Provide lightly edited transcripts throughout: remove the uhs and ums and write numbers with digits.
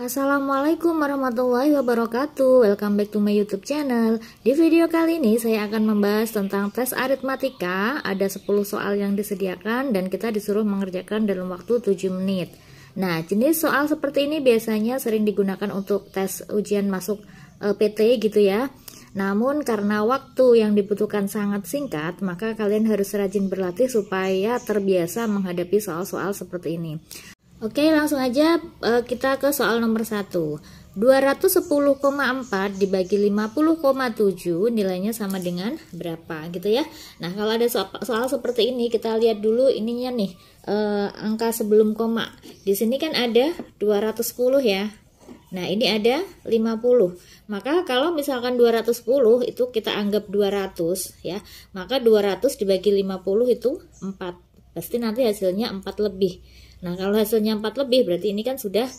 Assalamualaikum warahmatullahi wabarakatuh. Welcome back to my YouTube channel. Di video kali ini saya akan membahas tentang tes aritmatika. Ada 10 soal yang disediakan dan kita disuruh mengerjakan dalam waktu 7 menit. Nah, jenis soal seperti ini biasanya sering digunakan untuk tes ujian masuk PT gitu ya. Namun karena waktu yang dibutuhkan sangat singkat, maka kalian harus rajin berlatih supaya terbiasa menghadapi soal-soal seperti ini. Oke, langsung aja kita ke soal nomor 1. 210,4 dibagi 50,7 nilainya sama dengan berapa gitu ya. Nah, kalau ada soal seperti ini, kita lihat dulu ininya nih, angka sebelum koma. Di sini kan ada 210 ya. Nah, ini ada 50. Maka kalau misalkan 210 itu kita anggap 200 ya. Maka 200 dibagi 50 itu 4. Pasti nanti hasilnya 4 lebih. Nah, kalau hasilnya 4 lebih berarti ini kan sudah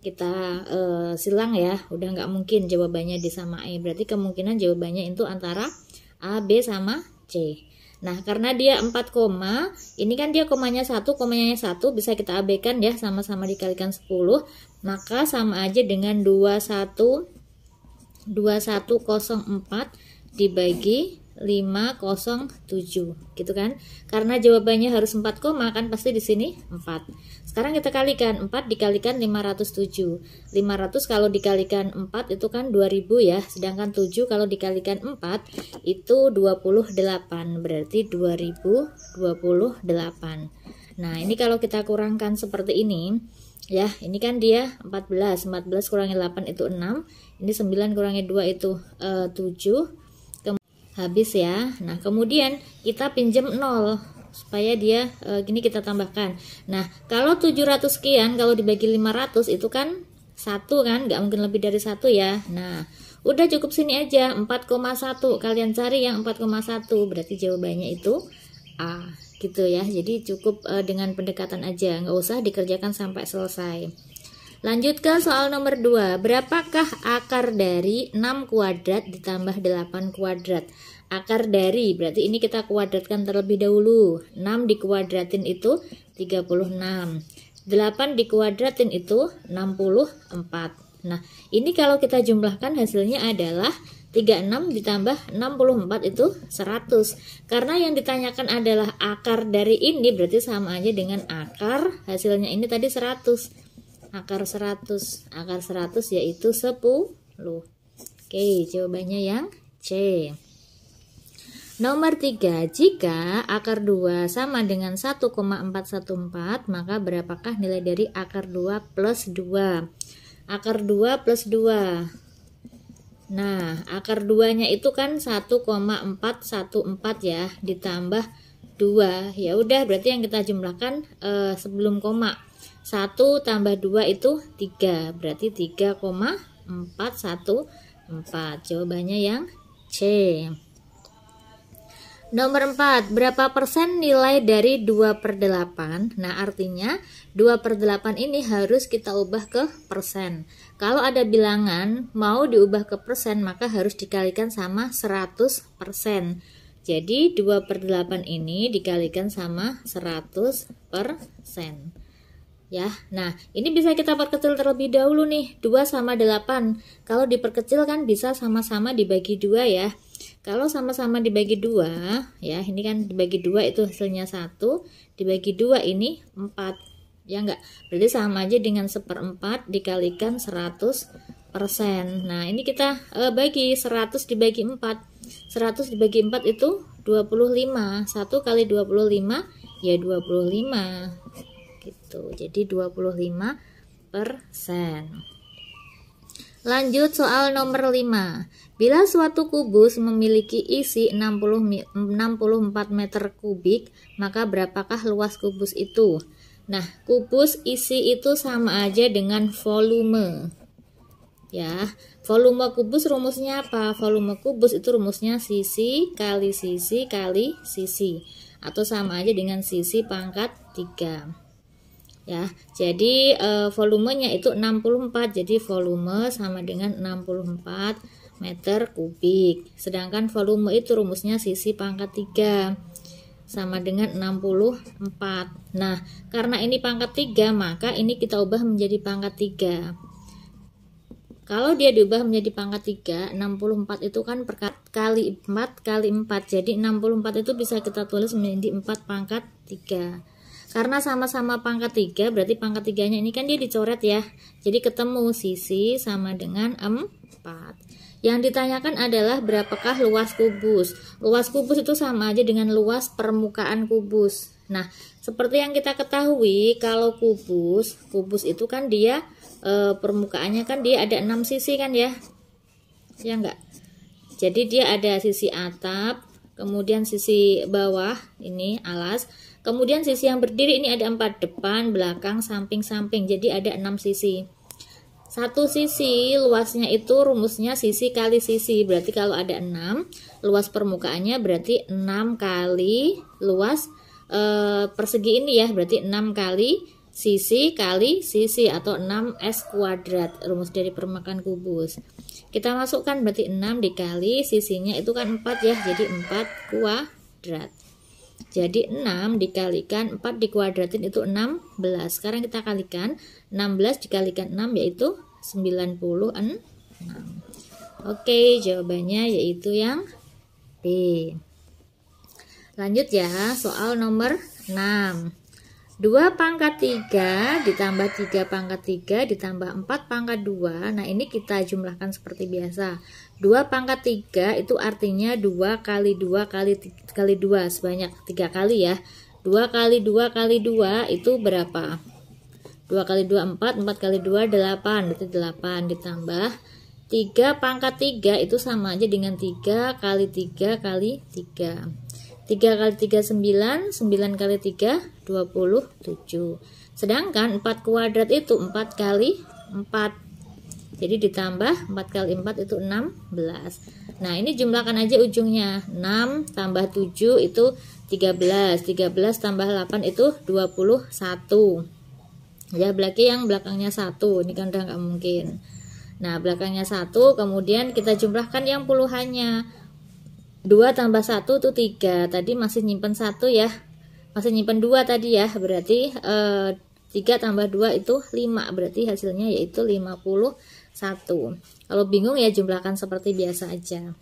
kita silang ya, udah nggak mungkin jawabannya disamain. Berarti kemungkinan jawabannya itu antara A, B sama C. Nah, karena dia 4 koma, ini kan dia komanya 1, komanya 1 bisa kita abaikan ya, sama-sama dikalikan 10, maka sama aja dengan 2104 dibagi 507 gitu kan, karena jawabannya harus 4 koma kan pasti di sini 4. Sekarang kita kalikan 4 dikalikan 507. 500 kalau dikalikan 4 itu kan 2000 ya, sedangkan 7 kalau dikalikan 4 itu 28, berarti 2028. Nah, ini kalau kita kurangkan seperti ini ya, ini kan dia 14 kurangi 8 itu 6, ini 9 kurangi 2 itu 7, habis ya. Nah, kemudian kita pinjam 0 supaya dia gini kita tambahkan. Nah, kalau 700 sekian kalau dibagi 500 itu kan 1 kan, nggak mungkin lebih dari 1 ya. Nah, udah cukup sini aja 4,1. Kalian cari yang 4,1, berarti jawabannya itu A gitu ya. Jadi cukup dengan pendekatan aja, nggak usah dikerjakan sampai selesai. Lanjut ke soal nomor 2. Berapakah akar dari 6 kuadrat ditambah 8 kuadrat? Akar dari, berarti ini kita kuadratkan terlebih dahulu. 6 dikuadratin itu 36. 8 dikuadratin itu 64. Nah, ini kalau kita jumlahkan hasilnya adalah 36 ditambah 64 itu 100. Karena yang ditanyakan adalah akar dari ini, berarti sama aja dengan akar hasilnya ini tadi 100. Akar 100 yaitu 10. Oke, jawabannya yang C. Nomor 3, jika akar 2 sama dengan 1,414, maka berapakah nilai dari akar 2 plus 2? Akar 2 plus 2. Nah, akar 2-nya itu kan 1,414 ya, ditambah 2. Ya udah, berarti yang kita jumlahkan sebelum koma. 1 tambah 2 itu 3, berarti 3,414. Jawabannya yang C. Nomor 4, berapa persen nilai dari 2/8? Nah, artinya 2/8 ini harus kita ubah ke persen. Kalau ada bilangan mau diubah ke persen, maka harus dikalikan sama 100%. Jadi 2/8 ini dikalikan sama 100%. Ya, nah ini bisa kita perkecil terlebih dahulu nih, 2 sama 8. Kalau diperkecil kan bisa sama-sama dibagi 2 ya. Kalau sama-sama dibagi 2, ya ini kan dibagi 2 itu hasilnya 1, dibagi 2 ini 4. Ya enggak, berarti sama aja dengan 1/4 dikalikan 100%. Nah, ini kita bagi 100 dibagi 4. 100 dibagi 4 itu 25. 1 kali 25 ya 25. Gitu. Jadi 25%. Lanjut soal nomor 5. Bila suatu kubus memiliki isi 64 meter kubik, maka berapakah luas kubus itu? Nah, kubus isi itu sama aja dengan volume. Ya, volume kubus rumusnya apa? Volume kubus itu rumusnya sisi kali sisi kali sisi, atau sama aja dengan sisi pangkat 3. Ya, jadi volumenya itu 64, jadi volume sama dengan 64 meter kubik. Sedangkan volume itu rumusnya sisi pangkat 3 sama dengan 64. Nah, karena ini pangkat 3, maka ini kita ubah menjadi pangkat 3. Kalau dia diubah menjadi pangkat 3, 64 itu kan kali 4 kali 4. Jadi 64 itu bisa kita tulis menjadi 4 pangkat 3. Karena sama-sama pangkat 3, berarti pangkat 3-nya ini kan dia dicoret ya. Jadi ketemu sisi sama dengan 4. Yang ditanyakan adalah berapakah luas kubus. Luas kubus itu sama aja dengan luas permukaan kubus. Nah, seperti yang kita ketahui, kalau kubus itu kan dia permukaannya kan dia ada 6 sisi kan ya. Ya enggak? Jadi dia ada sisi atap, kemudian sisi bawah ini alas, kemudian sisi yang berdiri ini ada 4, depan, belakang, samping-samping. Jadi ada 6 sisi. Satu sisi luasnya itu rumusnya sisi kali sisi. Berarti kalau ada 6, luas permukaannya berarti 6 kali luas persegi ini ya. Berarti 6 kali sisi kali sisi atau 6S kuadrat. Rumus dari permukaan kubus. Kita masukkan berarti 6 dikali sisinya itu kan 4 ya. Jadi 4 kuadrat. Jadi 6 dikalikan 4 dikuadratin itu 16. Sekarang kita kalikan 16 dikalikan 6 yaitu 96. Oke, jawabannya yaitu yang B. Lanjut ya, soal nomor 6. 2 pangkat 3 ditambah 3 pangkat 3 ditambah 4 pangkat 2. Nah, ini kita jumlahkan seperti biasa. 2 pangkat 3 itu artinya 2 kali 2 kali 2 sebanyak 3 kali ya. 2 kali 2 kali 2 itu berapa? 2 kali 2 4, 4 kali 2 8, berarti 8 ditambah 3 pangkat 3 itu sama aja dengan 3 kali 3 kali 3. 3 kali 3 9, 9 kali 3 27. Sedangkan 4 kuadrat itu 4 kali 4. Jadi ditambah 4 kali 4 itu 16. Nah, ini jumlahkan aja ujungnya. 6 tambah 7 itu 13. 13 tambah 8 itu 21. Ya, berarti yang belakangnya 1. Ini kan udah nggak mungkin. Nah, belakangnya 1, kemudian kita jumlahkan yang puluhannya. 2 tambah 1 itu 3. Tadi masih nyimpen 1 ya. Masih nyimpen 2 tadi ya. Berarti 3 tambah 2 itu 5. Berarti hasilnya yaitu 51. Kalau bingung ya jumlahkan seperti biasa aja.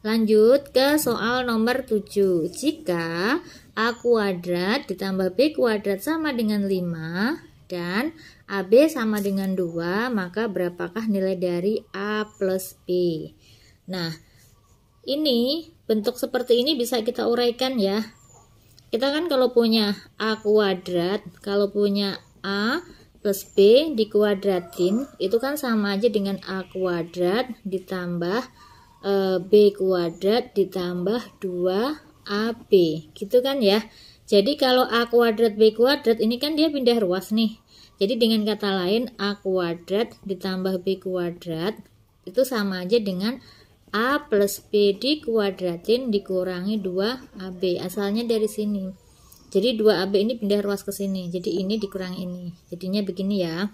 Lanjut ke soal nomor 7. Jika A kuadrat ditambah B kuadrat sama dengan 5 dan AB sama dengan 2, maka berapakah nilai dari A plus B? Nah, ini bentuk seperti ini bisa kita uraikan ya. Kita kan kalau punya A kuadrat, kalau punya A plus B dikuadratin, itu kan sama aja dengan A kuadrat ditambah B kuadrat ditambah 2AB. Gitu kan ya. Jadi kalau A kuadrat B kuadrat ini kan dia pindah ruas nih. Jadi dengan kata lain A kuadrat ditambah B kuadrat itu sama aja dengan A plus B dikuadratin dikurangi 2AB. Asalnya dari sini. Jadi 2AB ini pindah ruas ke sini. Jadi ini dikurangi ini. Jadinya begini ya.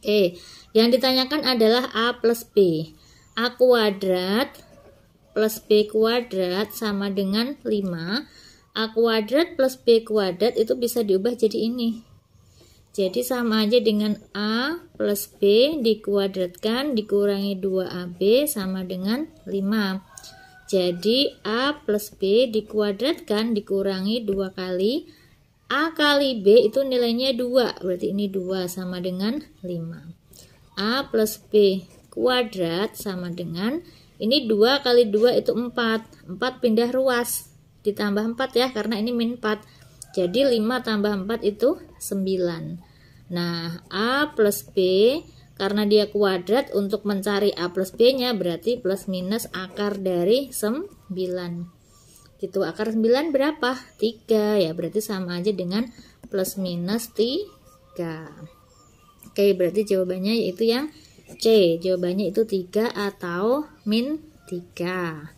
Oke. Yang ditanyakan adalah A plus B. A kuadrat plus B kuadrat sama dengan 5. A kuadrat plus B kuadrat itu bisa diubah jadi ini. Jadi sama aja dengan A plus B dikuadratkan dikurangi 2AB sama dengan 5. Jadi A plus B dikuadratkan dikurangi 2 kali. A kali B itu nilainya 2. Berarti ini 2 sama dengan 5. A plus B kuadrat sama dengan, ini 2 kali 2 itu 4. 4 pindah ruas. Ditambah 4 ya, karena ini min 4. Jadi 5 tambah 4 itu 9. Nah, A plus B, karena dia kuadrat, untuk mencari A plus B nya berarti plus minus akar dari 9. Gitu, akar 9 berapa? 3 ya, berarti sama aja dengan plus minus 3. Oke, berarti jawabannya yaitu yang C. Jawabannya itu 3 atau min 3.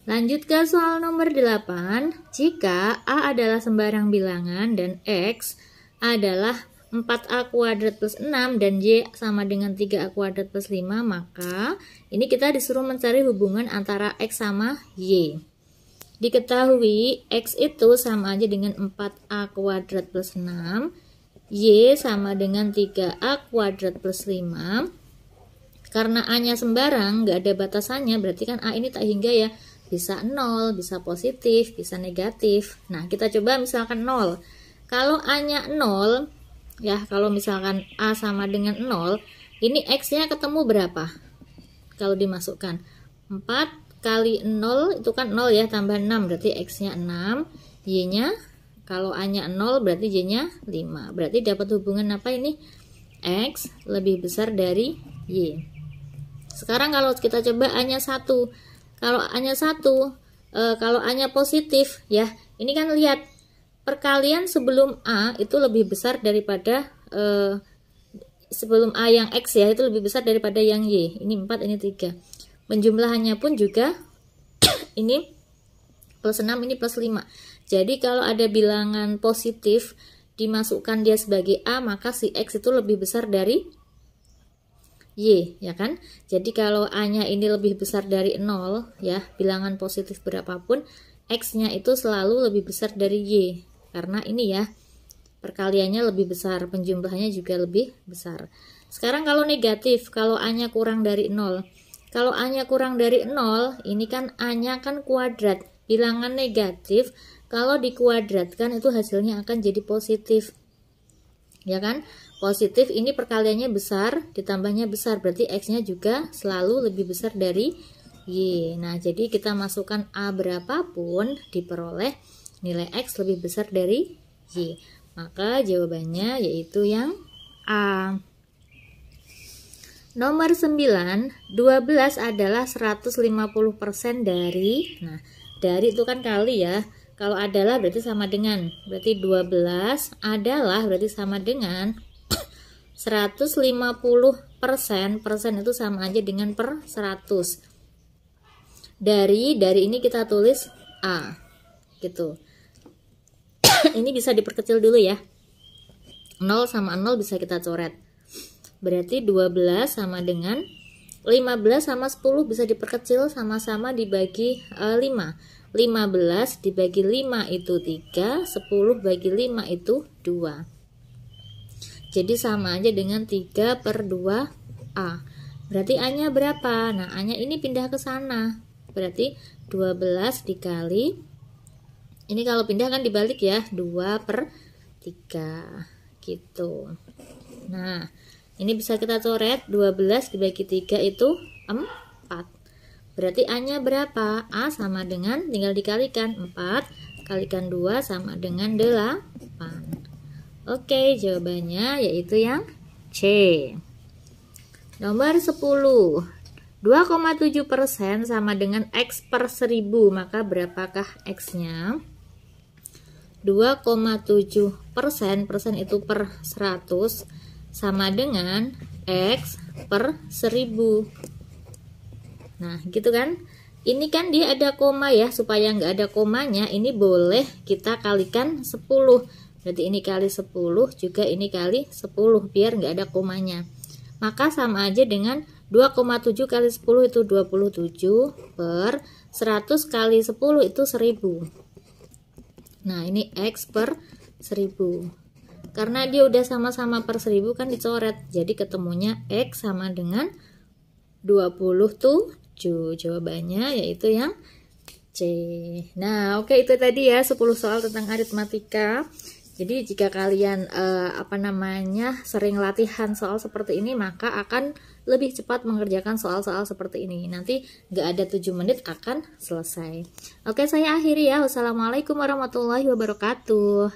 Lanjut ke soal nomor 8. Jika A adalah sembarang bilangan dan X adalah 4A kuadrat plus 6 dan Y sama dengan 3A kuadrat plus 5, maka ini kita disuruh mencari hubungan antara X sama Y. Diketahui X itu sama aja dengan 4A kuadrat plus 6, Y sama dengan 3A kuadrat plus 5. Karena A-nya sembarang, nggak ada batasannya, berarti kan A ini tak hingga ya. Bisa 0, bisa positif, bisa negatif. Nah, kita coba misalkan 0. Kalau A-nya 0, ya, kalau misalkan A sama dengan 0, ini X-nya ketemu berapa? Kalau dimasukkan 4 kali 0 itu kan 0 ya, tambah 6, berarti X-nya 6, Y-nya kalau A-nya 0 berarti Y-nya 5. Berarti dapat hubungan apa ini? X lebih besar dari Y. Sekarang kalau kita coba A-nya 1. Kalau A-nya 1, kalau A-nya positif ya. Ini kan lihat perkalian sebelum A itu lebih besar daripada sebelum A yang X ya, itu lebih besar daripada yang Y. Ini 4, ini 3. Penjumlahannya pun juga ini plus 6, ini plus 5. Jadi kalau ada bilangan positif dimasukkan dia sebagai A, maka si X itu lebih besar dari Y, ya kan? Jadi kalau A-nya ini lebih besar dari 0 ya, bilangan positif berapapun, X-nya itu selalu lebih besar dari Y. Karena ini ya, perkaliannya lebih besar, penjumlahannya juga lebih besar. Sekarang kalau negatif, kalau A-nya kurang dari 0. Kalau A-nya kurang dari 0, ini kan A-nya kan kuadrat. Bilangan negatif kalau dikuadratkan itu hasilnya akan jadi positif. Ya kan? Positif ini perkaliannya besar, ditambahnya besar, berarti X-nya juga selalu lebih besar dari Y. Nah, jadi kita masukkan A berapapun diperoleh nilai X lebih besar dari Y. Maka jawabannya yaitu yang A. Nomor 9, 12 adalah 150% dari, nah dari itu kan kali ya, kalau adalah berarti sama dengan, berarti 12 adalah berarti sama dengan 150%, persen itu sama aja dengan per 100. Dari ini kita tulis A, gitu. Ini bisa diperkecil dulu ya. 0 sama 0 bisa kita coret. Berarti 12 sama dengan 15 sama 10 bisa diperkecil, sama-sama dibagi 5. 15 dibagi 5 itu 3, 10 bagi 5 itu 2. Jadi sama aja dengan 3 per 2A. Berarti A-nya berapa? Nah, A-nya ini pindah ke sana. Berarti 12 dikali, ini kalau pindah kan dibalik ya, 2 per 3 gitu. Nah, ini bisa kita coret, 12 dibagi 3 itu 4. Berarti A-nya berapa? A sama dengan, tinggal dikalikan, 4 kalikan 2 sama dengan 8. Oke, jawabannya yaitu yang C. Nomor 10. 2,7% sama dengan X per 1000, maka berapakah X-nya? 2,7%, persen itu per 100, sama dengan X per 1000. Nah, gitu kan? Ini kan dia ada koma ya, supaya nggak ada komanya, ini boleh kita kalikan 10. Berarti ini kali 10, juga ini kali 10, biar nggak ada komanya. Maka sama aja dengan 2,7 kali 10 itu 27, per 100 kali 10 itu 1000. Nah, ini X per 10. Karena dia udah sama-sama per 1000 kan dicoret. Jadi ketemunya X sama dengan 27. Jawabannya yaitu yang C. Nah, oke, itu tadi ya 10 soal tentang aritmatika. Jadi jika kalian sering latihan soal seperti ini, maka akan lebih cepat mengerjakan soal-soal seperti ini. Nanti nggak ada 7 menit akan selesai. Oke, saya akhiri ya. Wassalamualaikum warahmatullahi wabarakatuh.